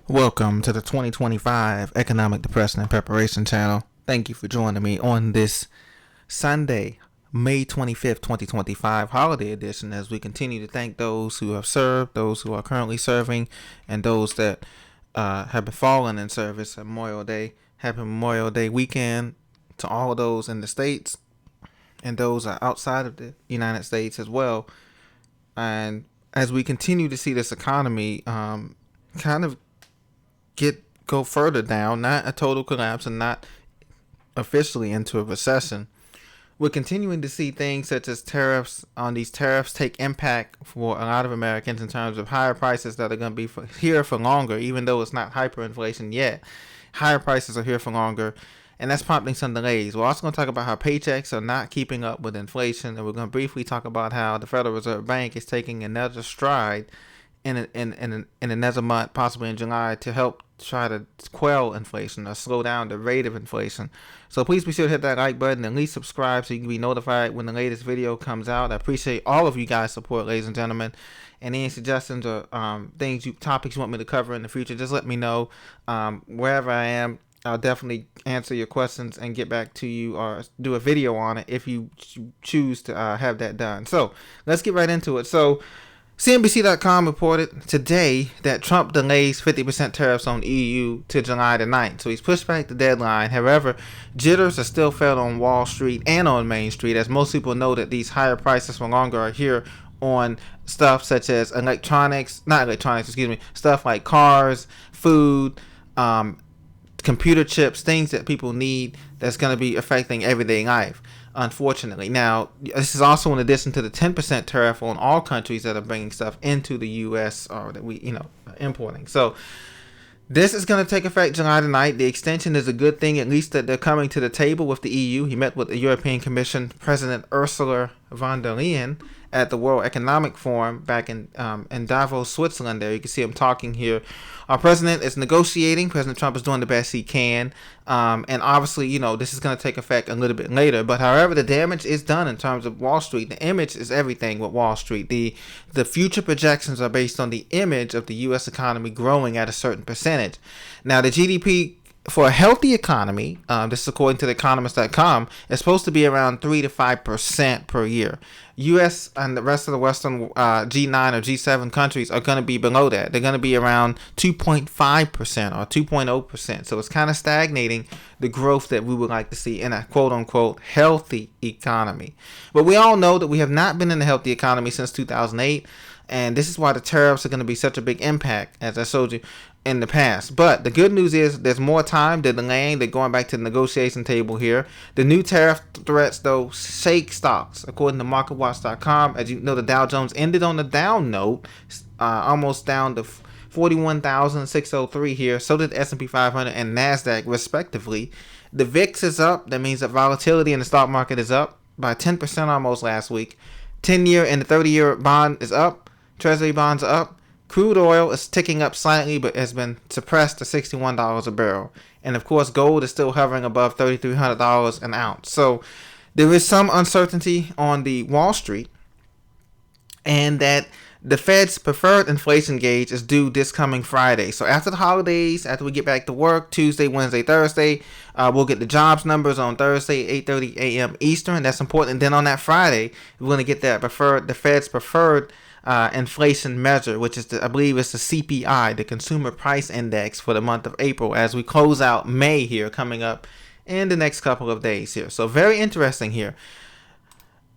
Welcome to the 2025 Economic Depression and Preparation Channel. Thank you for joining me on this Sunday, May 25th, 2025 holiday edition as we continue to thank those who have served, those who are currently serving, and those that have been fallen in service on Memorial Day. Happy Memorial Day weekend to all of those in the States and those outside of the United States as well. And as we continue to see this economy kind of go further down, not a total collapse and not officially into a recession, we're continuing to see things such as tariffs take impact for a lot of Americans in terms of higher prices that are going to be here for longer, even though it's not hyperinflation yet. Higher prices are here for longer, and that's prompting some delays. We're also going to talk about how paychecks are not keeping up with inflation, and we're going to briefly talk about how the Federal Reserve Bank is taking another stride in another month, possibly in July, to help try to quell inflation or slow down the rate of inflation. So please be sure to hit that like button and at least subscribe so you can be notified when the latest video comes out. I appreciate all of you guys' support, ladies and gentlemen. And any suggestions or topics you want me to cover in the future, just let me know. Wherever I am, I'll definitely answer your questions and get back to you or do a video on it if you choose to have that done. So let's get right into it. So CNBC.com reported today that Trump delays 50% tariffs on EU to July the 9th. So he's pushed back the deadline. However, jitters are still felt on Wall Street and on Main Street, as most people know that these higher prices for longer are here on stuff such as stuff like cars, food, computer chips, things that people need that's going to be affecting everyday life, unfortunately. Now, this is also in addition to the 10% tariff on all countries that are bringing stuff into the U.S. or that we, are importing. So this is going to take effect July the 9th. The extension is a good thing, at least that they're coming to the table with the EU. He met with the European Commission President Ursula von der Leyen at the World Economic Forum back in Davos, Switzerland. There you can see him talking here. Our president is negotiating. President Trump is doing the best he can. And obviously, this is going to take effect a little bit later. But however, the damage is done in terms of Wall Street. The image is everything with Wall Street. The future projections are based on the image of the U.S. economy growing at a certain percentage. Now, the GDP for a healthy economy, this is according to theeconomist.com, is supposed to be around 3 to 5% per year. U.S. and the rest of the Western G9 or G7 countries are going to be below that. They're going to be around 2.5% or 2.0%. So it's kind of stagnating the growth that we would like to see in a quote-unquote healthy economy. But we all know that we have not been in a healthy economy since 2008. And this is why the tariffs are going to be such a big impact, as I showed you in the past. But the good news is there's more time. They're delaying. They're going back to the negotiation table here. The new tariff threats, though, shake stocks. According to MarketWatch.com, as you know, the Dow Jones ended on a down note, almost down to 41,603 here. So did the S&P 500 and NASDAQ, respectively. The VIX is up. That means that volatility in the stock market is up by 10% almost last week. 10-year and the 30-year bond is up. Treasury bonds are up. Crude oil is ticking up slightly, but has been suppressed to $61 a barrel. And of course, gold is still hovering above $3,300 an ounce. So there is some uncertainty on the Wall Street, and that the Fed's preferred inflation gauge is due this coming Friday. So after the holidays, after we get back to work, Tuesday, Wednesday, Thursday, we'll get the jobs numbers on Thursday, 8:30 a.m. Eastern. That's important. And then on that Friday, we're going to get the Fed's preferred inflation measure, which is I believe it's the CPI, the Consumer Price Index, for the month of April, as we close out May here, coming up in the next couple of days here. So very interesting here.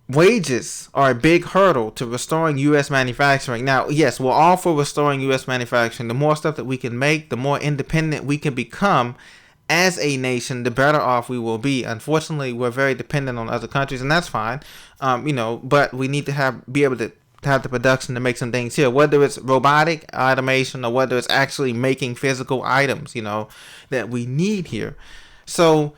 Wages are a big hurdle to restoring U.S. manufacturing. Now, yes, we're all for restoring U.S. manufacturing. The more stuff that we can make, the more independent we can become as a nation, the better off we will be. Unfortunately, we're very dependent on other countries, and that's fine. But we need to be able to have the production to make some things here, whether it's robotic automation or whether it's actually making physical items, that we need here. So,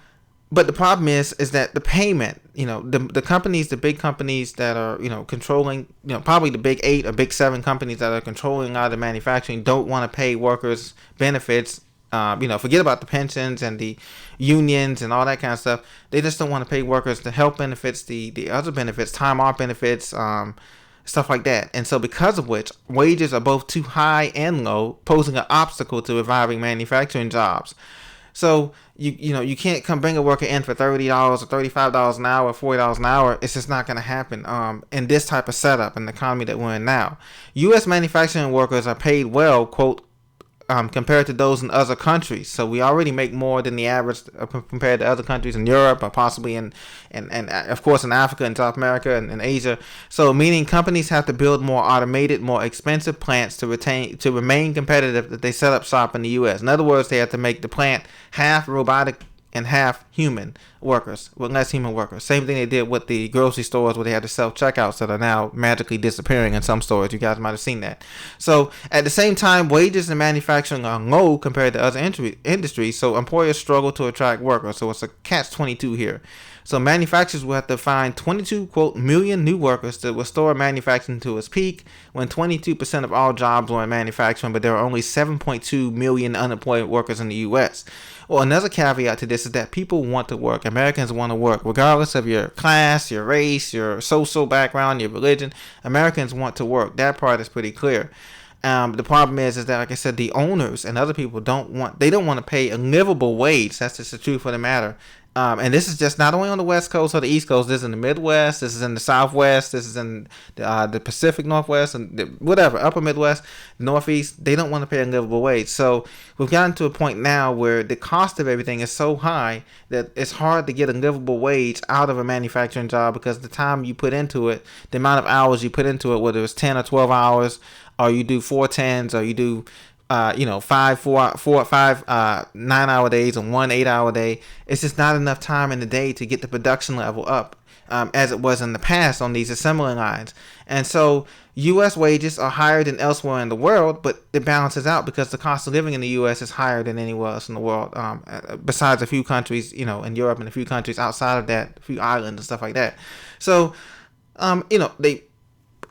but the problem is that the payment, the companies, the big companies that are, controlling, probably the big 8 or big 7 companies that are controlling a lot of the manufacturing don't want to pay workers benefits. Forget about the pensions and the unions and all that kind of stuff. They just don't want to pay workers the health benefits, the other benefits, time off benefits, stuff like that. And so because of which, wages are both too high and low, posing an obstacle to reviving manufacturing jobs. So you can't come bring a worker in for $30 or $35 an hour, $40 an hour. It's just not going to happen in this type of setup in the economy that we're in now. U.S. manufacturing workers are paid well, quote, compared to those in other countries. So we already make more than the average compared to other countries in Europe or possibly in of course in Africa and South America and Asia. So meaning companies have to build more automated, more expensive plants to remain competitive that they set up shop in the U.S. In other words, they have to make the plant half robotic and half human workers, with less human workers. Same thing they did with the grocery stores where they had the self-checkouts that are now magically disappearing in some stores. You guys might have seen that. So at the same time, wages in manufacturing are low compared to other industries, so employers struggle to attract workers. So it's a catch-22 here. So manufacturers will have to find 22, quote, million new workers to restore manufacturing to its peak, when 22% of all jobs were in manufacturing, but there are only 7.2 million unemployed workers in the U.S. Well, another caveat to this is that people want to work. Americans want to work, regardless of your class, your race, your social background, your religion. Americans want to work. That part is pretty clear. The problem is that, like I said, the owners and other people don't want to pay a livable wage. That's just the truth of the matter. And this is just not only on the West Coast or the East Coast. This is in the Midwest. This is in the Southwest. This is in the Pacific Northwest and whatever, Upper Midwest, Northeast. They don't want to pay a livable wage. So we've gotten to a point now where the cost of everything is so high that it's hard to get a livable wage out of a manufacturing job, because the time you put into it, the amount of hours you put into it, whether it's 10 or 12 hours, or you do 4 10s, or you do 5 9-hour days and 1 8-hour day. It's just not enough time in the day to get the production level up as it was in the past on these assembly lines. And so U.S. wages are higher than elsewhere in the world, but it balances out because the cost of living in the U.S. is higher than anywhere else in the world, besides a few countries, in Europe, and a few countries outside of that, a few islands and stuff like that. So,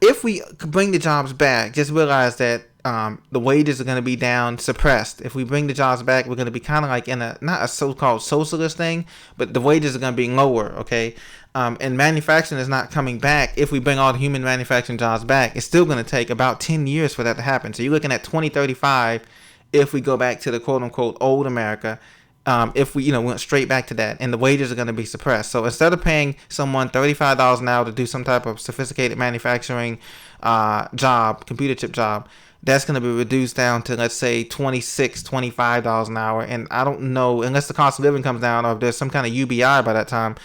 if we bring the jobs back, just realize that the wages are going to be down, suppressed. If we bring the jobs back, we're going to be kind of like in not a so-called socialist thing, but the wages are going to be lower, okay? And manufacturing is not coming back. If we bring all the human manufacturing jobs back, it's still going to take about 10 years for that to happen. So you're looking at 2035 if we go back to the quote-unquote old America. If we went straight back to that, and the wages are going to be suppressed. So instead of paying someone $35 an hour to do some type of sophisticated manufacturing job, computer chip job, that's going to be reduced down to, let's say, $26, $25 an hour. And I don't know, unless the cost of living comes down, or if there's some kind of UBI by that time,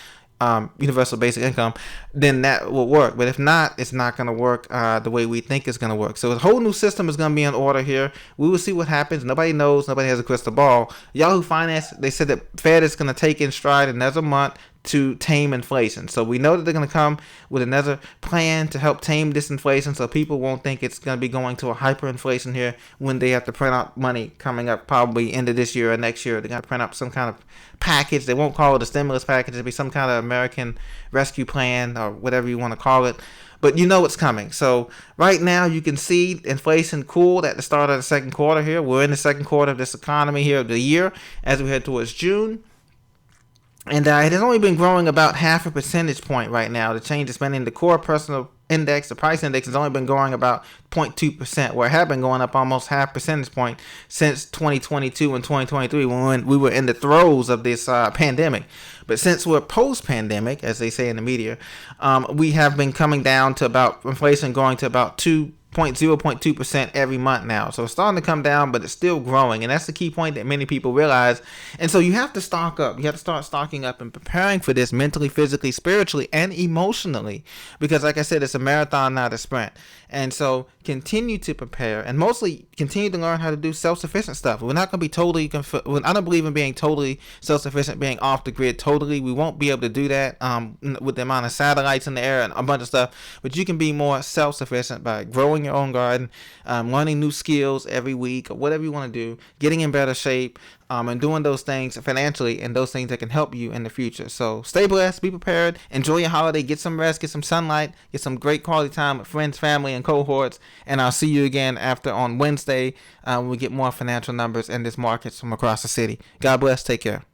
universal basic income, then that will work. But if not, it's not going to work the way we think it's going to work. So a whole new system is going to be in order here. We will see what happens. Nobody knows. Nobody has a crystal ball. Yahoo Finance, they said that Fed is going to take in stride another month to tame inflation. So we know that they're going to come with another plan to help tame this inflation, so people won't think it's going to be going to a hyperinflation here when they have to print out money coming up probably end of this year or next year. They're going to print out some kind of package. They won't call it a stimulus package. It'll be some kind of American rescue plan or whatever you want to call it. But you know it's coming. So right now you can see inflation cooled at the start of the second quarter here. We're in the second quarter of this economy here of the year as we head towards June. And it has only been growing about half a percentage point right now. The change in spending, the core personal index, the price index, has only been growing about 0.2%, where it had been going up almost half percentage point since 2022 and 2023 when we were in the throes of this pandemic. But since we're post-pandemic, as they say in the media, we have been coming down to about inflation going to about 0.2% every month now. So it's starting to come down, but it's still growing. And that's the key point that many people realize. And so you have to stock up. You have to start stocking up and preparing for this mentally, physically, spiritually, and emotionally. Because like I said, it's a marathon, not a sprint. And so continue to prepare and mostly continue to learn how to do self-sufficient stuff. We're not going to be totally, I don't believe in being totally self-sufficient, being off the grid totally. We won't be able to do that with the amount of satellites in the air and a bunch of stuff. But you can be more self-sufficient by growing your own garden, learning new skills every week or whatever you want to do, getting in better shape, and doing those things financially and those things that can help you in the future. So stay blessed, be prepared, enjoy your holiday, get some rest, get some sunlight, get some great quality time with friends, family, and cohorts. And I'll see you again on Wednesday when we get more financial numbers in this markets from across the city. God bless. Take care.